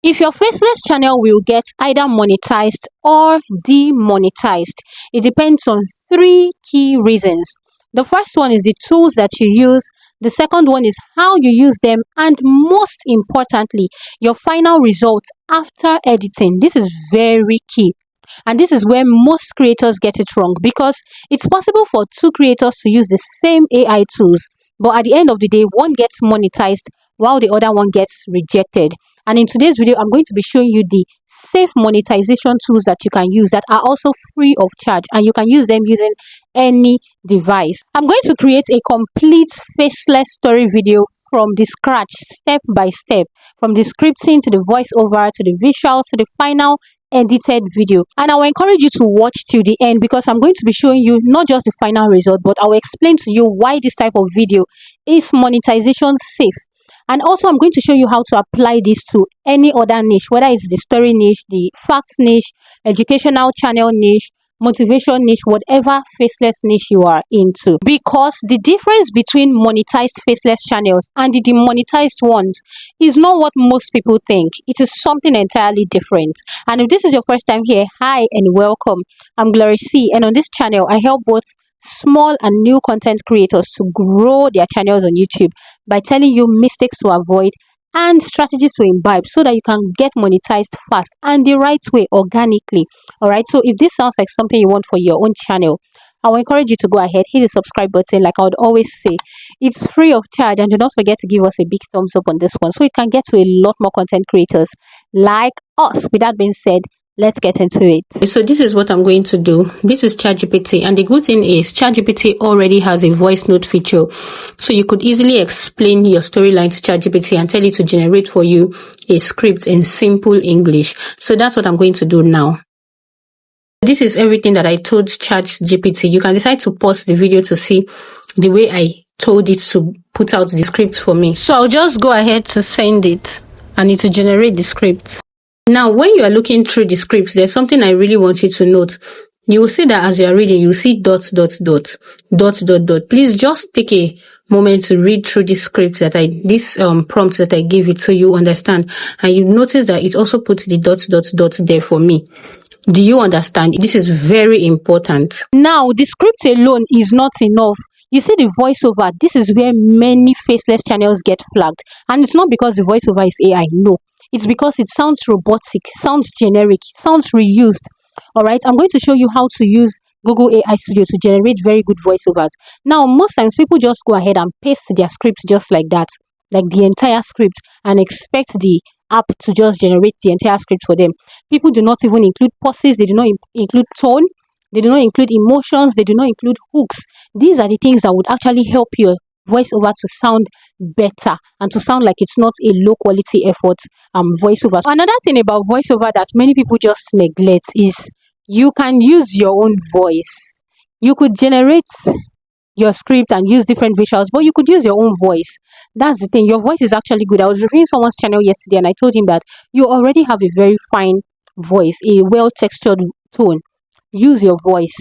If your faceless channel will get either monetized or demonetized, it depends on three key reasons. The first one is the tools that you use, the second one is how you use them, and most importantly, your final result after editing. This is very key. And this is where most creators get it wrong, because it's possible for two creators to use the same AI tools, but at the end of the day, one gets monetized while the other one gets rejected. And in today's video, I'm going to be showing you the safe monetization tools that you can use that are also free of charge, and you can use them using any device. I'm going to create a complete faceless story video from the scratch, step by step, from the scripting to the voiceover to the visuals to the final edited video. And I will encourage you to watch till the end, because I'm going to be showing you not just the final result, but I will explain to you why this type of video is monetization safe. And also, I'm going to show you how to apply this to any other niche, whether it's the story niche, the facts niche, educational channel niche, motivation niche, whatever faceless niche you are into. Because the difference between monetized faceless channels and the demonetized ones is not what most people think. It is something entirely different. And if this is your first time here, hi and welcome. I'm Glory C, and on this channel, I help both small and new content creators to grow their channels on YouTube by telling you mistakes to avoid and strategies to imbibe so that you can get monetized fast and the right way, organically. All right, so if this sounds like something you want for your own channel, I will encourage you to go ahead, hit the subscribe button. Like I would always say, it's free of charge, and do not forget to give us a big thumbs up on this one so it can get to a lot more content creators like us. With that being said, let's get into it. So this is what I'm going to do. This is ChatGPT, and the good thing is ChatGPT already has a voice note feature, so you could easily explain your storyline to ChatGPT and tell it to generate for you a script in simple English. So that's what I'm going to do now. This is everything that I told ChatGPT. You can decide to pause the video to see the way I told it to put out the script for me. So I'll just go ahead to send it and it will generate the script. Now, when you are looking through the script, there's something I really want you to note. You will see that as you are reading, you see dot, dot, dot, dot, dot, dot. Please just take a moment to read through this script this prompt that I gave it so you understand. And you notice that it also puts the dot, dot, dot there for me. Do you understand? This is very important. Now, the script alone is not enough. You see the voiceover, this is where many faceless channels get flagged. And it's not because the voiceover is AI, no. It's because it sounds robotic, sounds generic, sounds reused. All right, I'm going to show you how to use Google AI Studio to generate very good voiceovers. Now, most times people just go ahead and paste their script just like that, like the entire script, and expect the app to just generate the entire script for them. People do not even include pauses, they do not include tone, they do not include emotions, they do not include hooks. These are the things that would actually help your voiceover to sound better and to sound like it's not a low quality effort voiceover. So another thing about voiceover that many people just neglect is you can use your own voice. You could generate your script and use different visuals, but you could use your own voice. That's the thing, your voice is actually good. I was reviewing someone's channel yesterday and I told him that you already have a very fine voice, a well textured tone. Use your voice.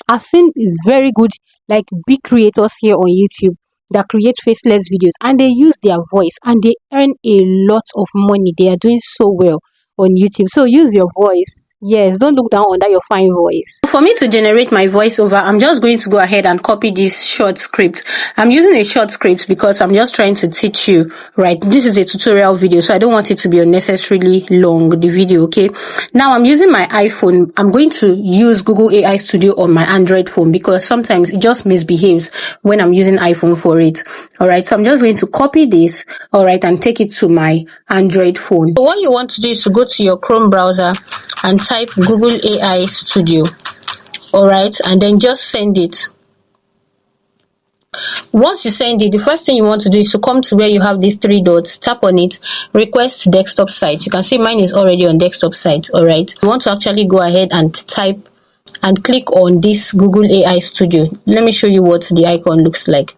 I've seen very good, like, big creators here on YouTube that create faceless videos, and they use their voice and they earn a lot of money. They are doing so well on YouTube. So use your voice. Yes, don't look down on that your fine voice. For me to generate my voiceover, I'm just going to go ahead and copy this short script. I'm using a short script because I'm just trying to teach you, right? This is a tutorial video, so I don't want it to be unnecessarily long, the video, okay? Now I'm using my iPhone. I'm going to use Google AI Studio on my Android phone because sometimes it just misbehaves when I'm using iPhone for it. All right, so I'm just going to copy this, all right, and take it to my Android phone. So what you want to do is to go to your Chrome browser and type Google AI Studio, all right, and then just send it. Once you send it, the first thing you want to do is to come to where you have these three dots, tap on it, request desktop site. You can see mine is already on desktop site. All right, you want to actually go ahead and type and click on this Google AI Studio. Let me show you what the icon looks like.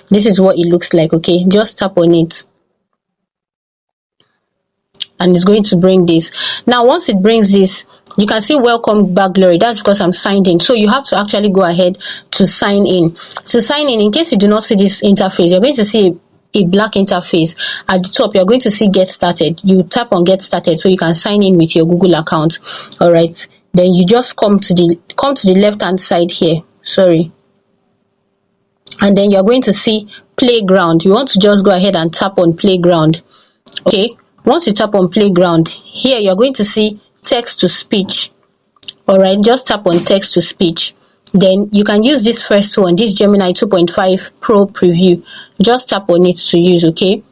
This is what it looks like. Okay, just tap on it and it's going to bring this. Now once it brings this, you can see welcome back Glory. That's because I'm signed in, so you have to actually go ahead to sign in. To sign in case you do not see this interface, you're going to see a black interface. At the top, you're going to see get started. You tap on get started so you can sign in with your Google account. All right. Then you just come to the left hand side here. Sorry. And then you're going to see playground. You want to just go ahead and tap on playground. Okay. Once you tap on playground, here you're going to see text to speech. All right, just tap on text to speech. Then you can use this first one, this Gemini 2.5 Pro preview. Just tap on it to use. Okay.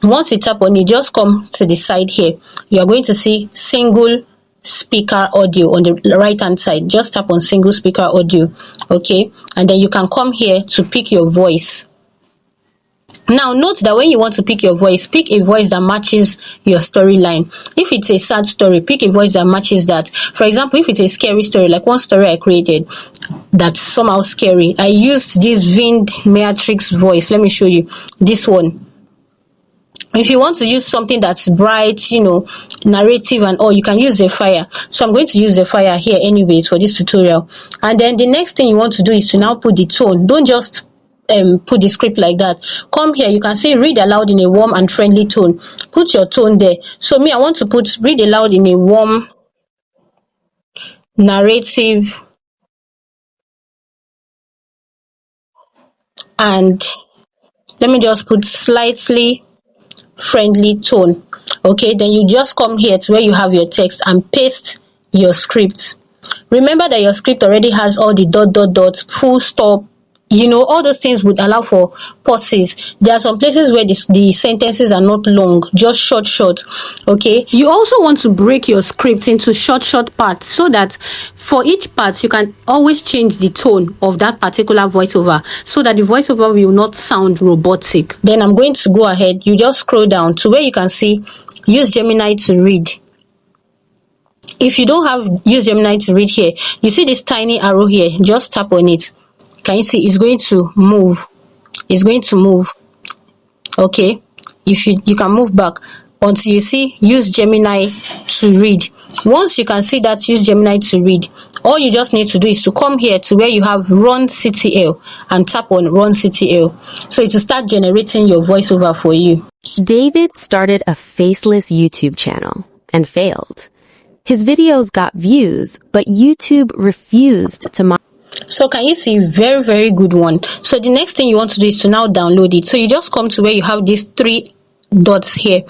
Once you tap on it, just come to the side here. You are going to see single speaker audio on the right hand side. Just tap on single speaker audio. Okay. And then you can come here to pick your voice. Now note that when you want to pick your voice, pick a voice that matches your storyline. If it's a sad story, pick a voice that matches that. For example, if it's a scary story, like one story I created that's somehow scary, I used this Vind Matrix voice. Let me show you this one. If you want to use something that's bright, narrative and all, you can use Zephyr. So I'm going to use Zephyr here anyways for this tutorial. And then the next thing you want to do is to now put the tone. Don't just put the script like that. Come here, you can see read aloud in a warm and friendly tone. Put your tone there. So me, I want to put read aloud in a warm, narrative, and let me just put slightly friendly tone. Okay, then you just come here to where you have your text and paste your script. Remember that your script already has all the dot dot dot, full stop, all those things would allow for pauses. There are some places where the sentences are not long, just short. Okay. You also want to break your script into short parts so that for each part you can always change the tone of that particular voiceover so that the voiceover will not sound robotic. Then I'm going to go ahead. You just scroll down to where you can see use Gemini to read. If you don't have use Gemini to read here, you see this tiny arrow here, just tap on it. Can you see it's going to move? It's going to move. Okay. If you can move back until you see use Gemini to read. Once you can see that use Gemini to read, all you just need to do is to come here to where you have run CTL and tap on run CTL. So it will start generating your voiceover for you. David started a Faceless YouTube channel and failed. His videos got views, but YouTube refused to monetize. So can you see, very, very good one. So the next thing you want to do is to now download it. So you just come to where you have these three dots here.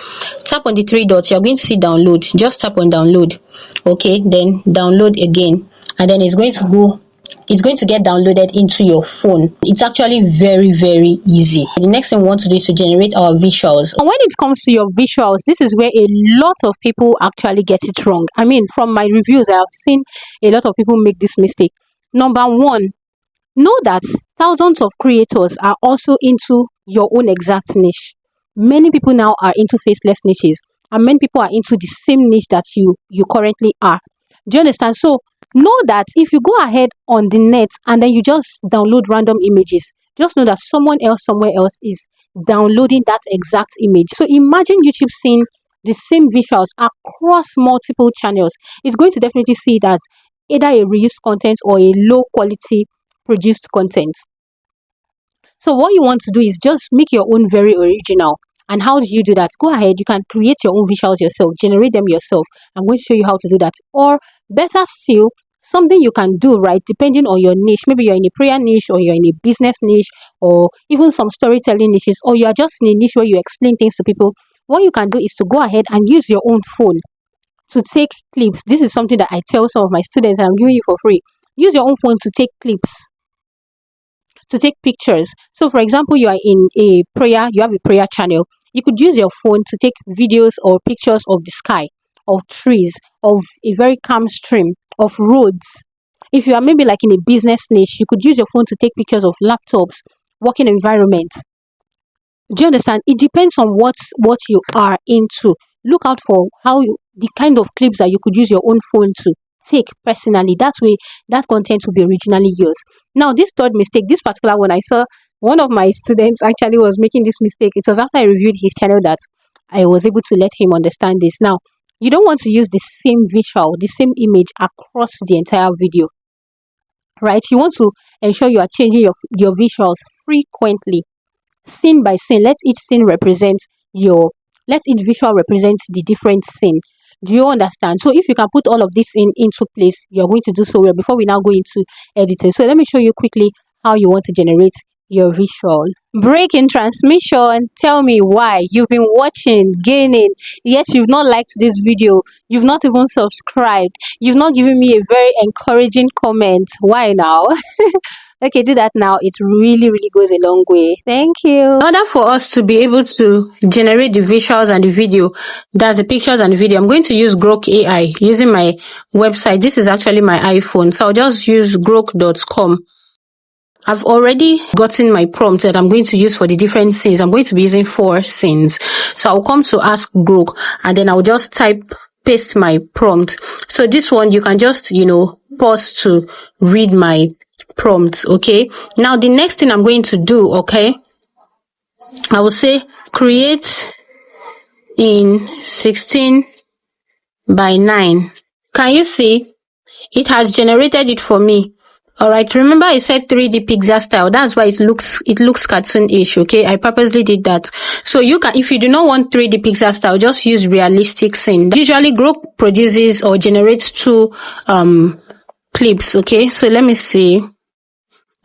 Tap on the three dots. You're going to see download. Just tap on download. Okay, then download again, and then it's going to get downloaded into your phone. It's actually very, very easy. The next thing we want to do is to generate our visuals. When it comes to your visuals, this is where a lot of people actually get it wrong. I mean, from my reviews, I have seen a lot of people make this mistake. Number one, know that thousands of creators are also into your own exact niche. Many people now are into faceless niches, and many people are into the same niche that you currently are. Do you understand? So know that if you go ahead on the net and then you just download random images, just know that someone else somewhere else is downloading that exact image. So imagine YouTube seeing the same visuals across multiple channels. It's going to definitely see it as either a reused content or a low quality produced content. So what you want to do is just make your own very original. And how do you do that? Go ahead, you can create your own visuals yourself, generate them yourself. I'm going to show you how to do that. Or better still, something you can do, right, depending on your niche. Maybe you're in a prayer niche, or you're in a business niche, or even some storytelling niches, or you are just in a niche where you explain things to people. What you can do is to go ahead and use your own phone to take clips. This is something that I tell some of my students, and I'm giving you for free. Use your own phone to take clips, to take pictures. So for example, you are in a prayer, you have a prayer channel. You could use your phone to take videos or pictures of the sky, of trees, of a very calm stream, of roads. If you are maybe like in a business niche, you could use your phone to take pictures of laptops, working environment. Do you understand? It depends on what you are into. Look out for the kind of clips that you could use your own phone to take personally. That way, that content will be originally yours. Now, this third mistake, this particular one, I saw one of my students actually was making this mistake. It was after I reviewed his channel that I was able to let him understand this. Now, you don't want to use the same visual, the same image across the entire video, right? You want to ensure you are changing your visuals frequently. scene by scene. Let each visual represent the different scene. Do you understand? So if you can put all of this into place, you're going to do so well. Before we now go into editing, so let me show you quickly how you want to generate your visual. Break in transmission. Tell me why you've been watching, gaining, yet you've not liked this video. You've not even subscribed. You've not given me a very encouraging comment. Why now? Okay, do that now. It really, really goes a long way. Thank you. In order for us to be able to generate the visuals and the video, that's the pictures and the video, I'm going to use Grok AI using my website. This is actually my iPhone, so I'll just use grok.com. I've already gotten my prompt that I'm going to use for the different scenes. I'm going to be using 4 scenes. So I'll come to Ask Grok and then I'll just paste my prompt. So this one, you can just, pause to read my prompt, okay? Now, the next thing I'm going to do, okay, I will say create in 16 by 9. Can you see? It has generated it for me. Alright, remember I said 3D pixel style. That's why it looks cartoonish, okay? I purposely did that. So you can, if you do not want 3D pixel style, just use realistic scene. Usually Grok produces or generates 2 clips, okay? So let me see.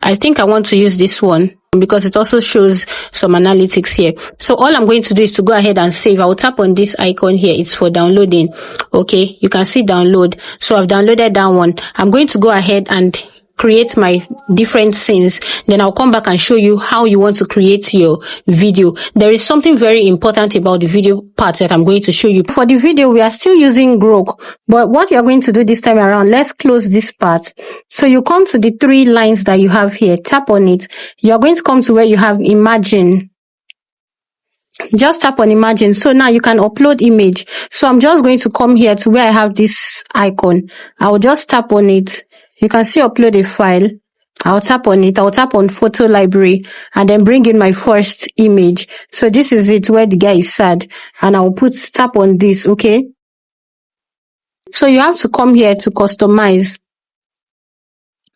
I think I want to use this one because it also shows some analytics here. So all I'm going to do is to go ahead and save. I will tap on this icon here. It's for downloading. Okay, you can see download. So I've downloaded that one. I'm going to go ahead and create my different scenes. Then I'll come back and show you how you want to create your video. There is something very important about the video part that I'm going to show you. For the video, we are still using Grok, but what you're going to do this time around, let's close this part. So you come to the 3 lines that you have here, tap on it. You're going to come to where you have imagine. Just tap on imagine. So now you can upload image. So I'm just going to come here to where I have this icon. I will just tap on it. You can see upload a file. I'll tap on it. I'll tap on photo library and then bring in my first image. So this is it where the guy is sad. And I'll tap on this, okay? So you have to come here to customize.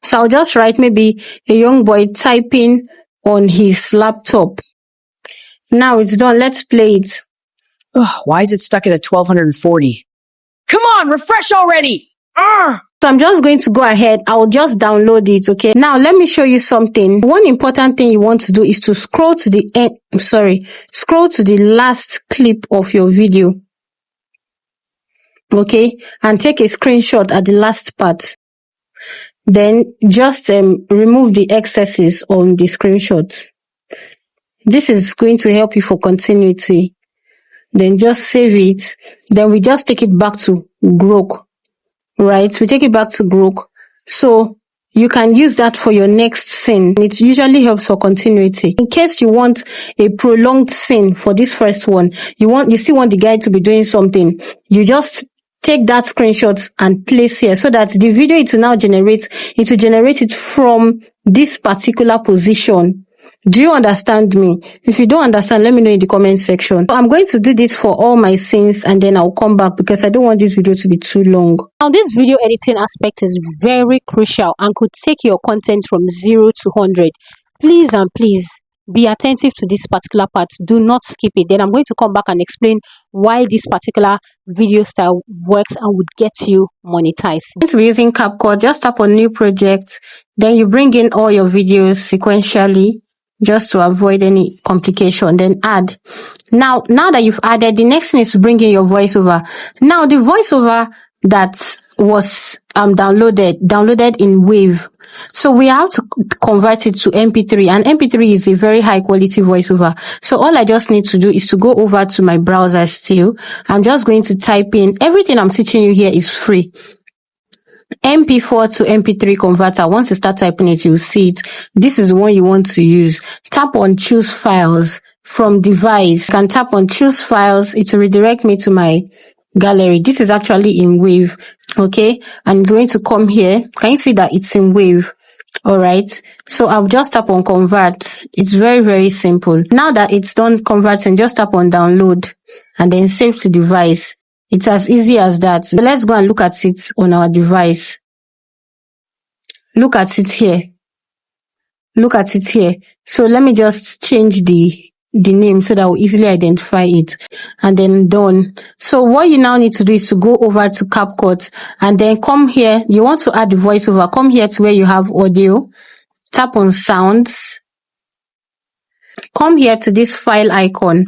So I'll just write maybe a young boy typing on his laptop. Now it's done. Let's play it. Ugh, why is it stuck at a 1240? Come on, refresh already! Ugh. So I'm just going to go ahead. I'll just download it, okay? Now let me show you something. One important thing you want to do is to scroll to the end. Scroll to the last clip of your video. Okay? And take a screenshot at the last part. Then just remove the excesses on the screenshot. This is going to help you for continuity. Then just save it. Then we just take it back to Grok. Right? We take it back to Grok. So you can use that for your next scene. It usually helps for continuity. In case you want a prolonged scene for this first one, you still want the guy to be doing something, you just take that screenshot and place here so that the video it will generate it from this particular position. Do you understand me? If you don't understand, let me know in the comment section. So I'm going to do this for all my scenes and then I'll come back because I don't want this video to be too long. Now, this video editing aspect is very crucial and could take your content from 0 to 100. Please and please be attentive to this particular part. Do not skip it. Then I'm going to come back and explain why this particular video style works and would get you monetized. I'm going to be using CapCut. Just tap on new project. Then you bring in all your videos sequentially, just to avoid any complication. Then add. Now that you've added, the next thing is to bring in your voiceover. Now the voiceover that was downloaded in Wave. So we have to convert it to MP3, and MP3 is a very high quality voiceover. So all I just need to do is to go over to my browser still. I'm just going to type in, everything I'm teaching you here is free. MP4 to MP3 converter. Once you start typing it, you'll see it. This is the one you want to use. Tap on choose files from device. You can tap on choose files. It will redirect me to my gallery. This is actually in Wave. Okay. And it's going to come here. Can you see that it's in Wave? All right. So I'll just tap on convert. It's very, very simple. Now that it's done converting, just tap on download and then save to device. It's as easy as that. So let's go and look at it on our device. Look at it here. Look at it here. So let me just change the name so that we'll easily identify it, and then done. So what you now need to do is to go over to CapCut and then come here. You want to add the voiceover. Come here to where you have audio. Tap on sounds. Come here to this file icon.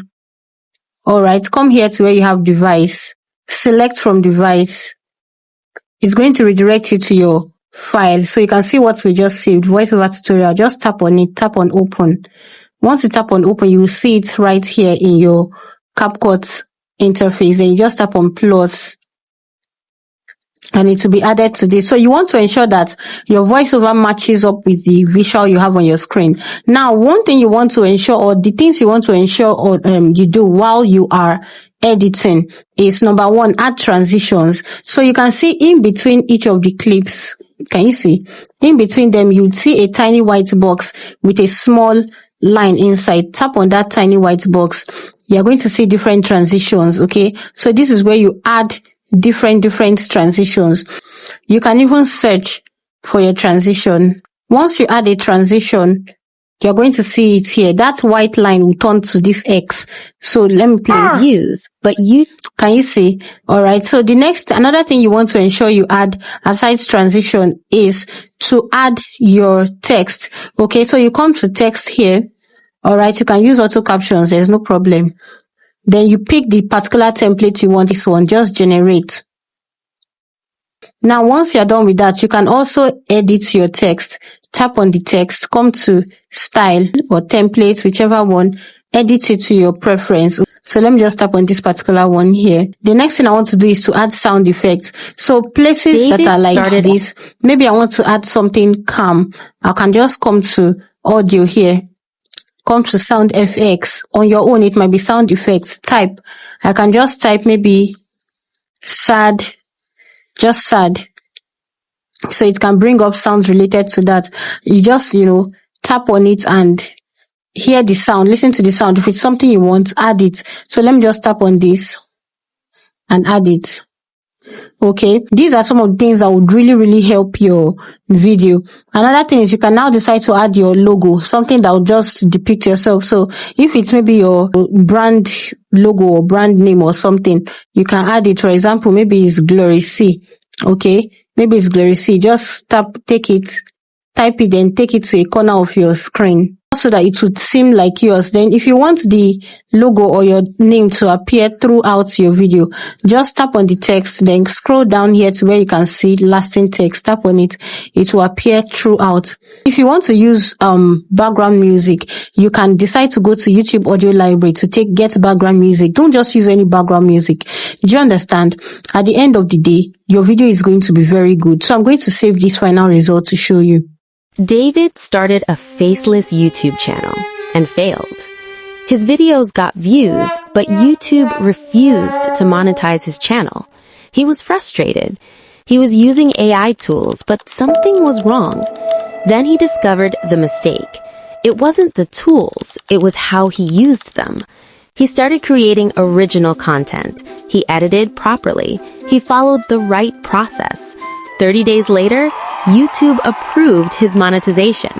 Alright, come here to where you have device. Select from device. It's going to redirect you to your file. So you can see what we just saved, voiceover tutorial. Just tap on it, tap on open. Once you tap on open, you will see it right here in your CapCut interface. Then you just tap on plus and it will be added to this. So you want to ensure that your voiceover matches up with the visual you have on your screen. Now, one thing you want to ensure, or the things you want to ensure or you do while you are editing, is number one, add transitions. So you can see in between each of the clips, can you see? In between them, you'd see a tiny white box with a small line inside. Tap on that tiny white box. You're going to see different transitions, okay? So this is where you add different transitions. You can even search for your transition. Once you add a transition, you're going to see it here. That white line will turn to this X. So let me play. Views, but you Can you see? All right. So another thing you want to ensure you add aside transition is to add your text. Okay. So you come to text here. All right. You can use auto captions. There's no problem. Then you pick the particular template you want. This one, just generate. Now, once you're done with that, you can also edit your text. Tap on the text, come to style or template, whichever one, edit it to your preference. So let me just tap on this particular one here. The next thing I want to do is to add sound effects. So places that are like this, maybe I want to add something calm. I can just come to audio here. Come to sound FX. On your own, it might be sound effects. Type. I can just type maybe sad, just sad. So it can bring up sounds related to that. You just, tap on it and hear the sound, listen to the sound. If it's something you want, add it. So let me just tap on this and add it. Okay, these are some of the things that would really help your video. Another thing is you can now decide to add your logo, something that will just depict yourself. So if it's maybe your brand logo or brand name or something, you can add it. For example, maybe it's Glory C. Okay, maybe it's Glory C. Just type it, then take it to a corner of your screen so that it would seem like yours. Then if you want the logo or your name to appear throughout your video, just tap on the text, then scroll down here to where you can see lasting text. Tap on it, it will appear throughout. If you want to use background music, you can decide to go to YouTube audio library to get background music. Don't just use any background music. Do you understand? At the end of the day, your video is going to be very good. So I'm going to save this final result to show you. David started a faceless YouTube channel and failed. His videos got views, but YouTube refused to monetize his channel. He was frustrated. He was using AI tools, but something was wrong. Then he discovered the mistake. It wasn't the tools, it was how he used them. He started creating original content. He edited properly. He followed the right process. 30 days later, YouTube approved his monetization.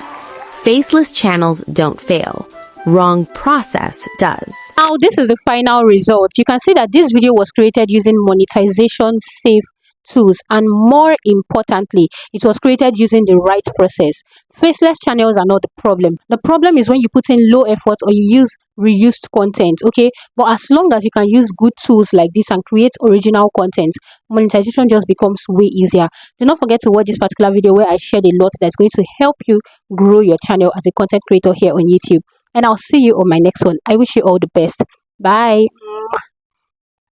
Faceless channels don't fail. Wrong process does. Now, this is the final result. You can see that this video was created using monetization-safe tools, and more importantly, it was created using the right process. Faceless channels are not the problem. The problem is when you put in low effort or you use reused content, okay? But as long as you can use good tools like this and create original content, monetization just becomes way easier. Do not forget to watch this particular video where I shared a lot that's going to help you grow your channel as a content creator here on YouTube. And I'll see you on my next one. I wish you all the best. Bye.